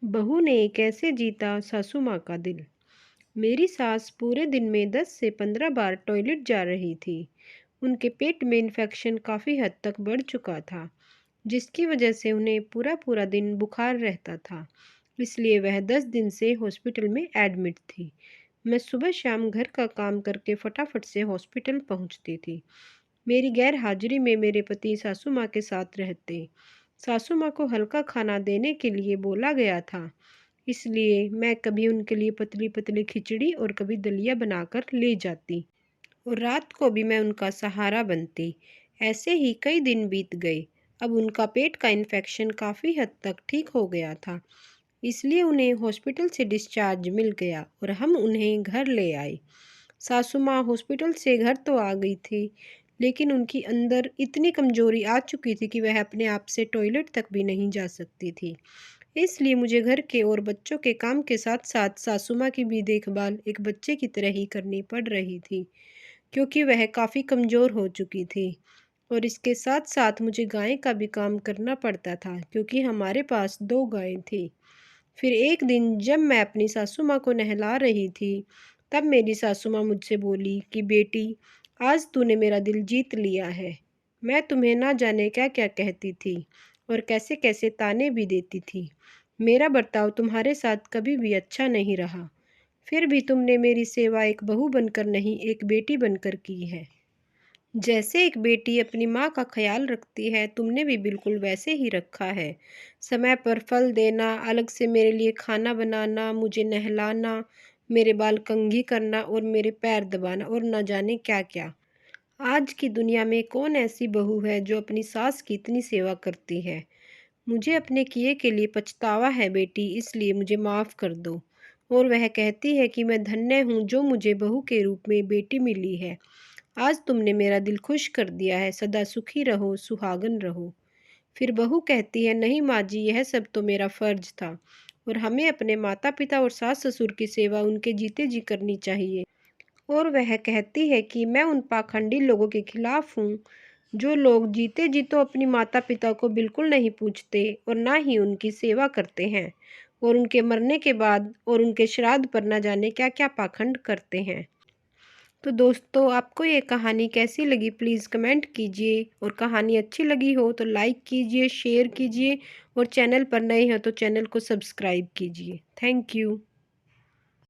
बहू ने कैसे जीता सासू माँ का दिल। मेरी सास पूरे दिन में 10 से 15 बार टॉयलेट जा रही थी। उनके पेट में इन्फेक्शन काफ़ी हद तक बढ़ चुका था, जिसकी वजह से उन्हें पूरा पूरा दिन बुखार रहता था। इसलिए वह 10 दिन से हॉस्पिटल में एडमिट थी। मैं सुबह शाम घर का काम करके फटाफट से हॉस्पिटल पहुंचती थी। मेरी गैर हाजिरी में मेरे पति सासू माँ के साथ रहते। सासू माँ को हल्का खाना देने के लिए बोला गया था, इसलिए मैं कभी उनके लिए पतली पतली खिचड़ी और कभी दलिया बनाकर ले जाती और रात को भी मैं उनका सहारा बनती। ऐसे ही कई दिन बीत गए। अब उनका पेट का इन्फेक्शन काफ़ी हद तक ठीक हो गया था, इसलिए उन्हें हॉस्पिटल से डिस्चार्ज मिल गया और हम उन्हें घर ले आए। सासू माँ हॉस्पिटल से घर तो आ गई थी, लेकिन उनकी अंदर इतनी कमजोरी आ चुकी थी कि वह अपने आप से टॉयलेट तक भी नहीं जा सकती थी। इसलिए मुझे घर के और बच्चों के काम के साथ साथ सासू माँ की भी देखभाल एक बच्चे की तरह ही करनी पड़ रही थी, क्योंकि वह काफ़ी कमज़ोर हो चुकी थी। और इसके साथ साथ मुझे गाय का भी काम करना पड़ता था, क्योंकि हमारे पास 2 गायें थी। फिर एक दिन जब मैं अपनी सासू माँ को नहला रही थी, तब मेरी सासू माँ मुझसे बोली कि बेटी, आज तूने मेरा दिल जीत लिया है। मैं तुम्हें ना जाने क्या क्या कहती थी और कैसे कैसे ताने भी देती थी। मेरा बर्ताव तुम्हारे साथ कभी भी अच्छा नहीं रहा, फिर भी तुमने मेरी सेवा एक बहू बनकर नहीं, एक बेटी बनकर की है। जैसे एक बेटी अपनी माँ का ख्याल रखती है, तुमने भी बिल्कुल वैसे ही रखा है। समय पर फल देना, अलग से मेरे लिए खाना बनाना, मुझे नहलाना, मेरे बाल कंघी करना और मेरे पैर दबाना और न जाने क्या क्या। आज की दुनिया में कौन ऐसी बहू है जो अपनी सास की इतनी सेवा करती है। मुझे अपने किए के लिए पछतावा है बेटी, इसलिए मुझे माफ़ कर दो। और वह कहती है कि मैं धन्य हूँ जो मुझे बहू के रूप में बेटी मिली है। आज तुमने मेरा दिल खुश कर दिया है, सदा सुखी रहो, सुहागन रहो। फिर बहू कहती है, नहीं माँ जी, यह सब तो मेरा फर्ज था और हमें अपने माता पिता और सास ससुर की सेवा उनके जीते जी करनी चाहिए। और वह कहती है कि मैं उन पाखंडी लोगों के खिलाफ हूँ, जो लोग जीते जी तो अपनी माता पिता को बिल्कुल नहीं पूछते और ना ही उनकी सेवा करते हैं, और उनके मरने के बाद और उनके श्राद्ध पर न जाने क्या क्या पाखंड करते हैं। तो दोस्तों, आपको ये कहानी कैसी लगी प्लीज़ कमेंट कीजिए, और कहानी अच्छी लगी हो तो लाइक कीजिए, शेयर कीजिए, और चैनल पर नए हो तो चैनल को सब्सक्राइब कीजिए। Thank you.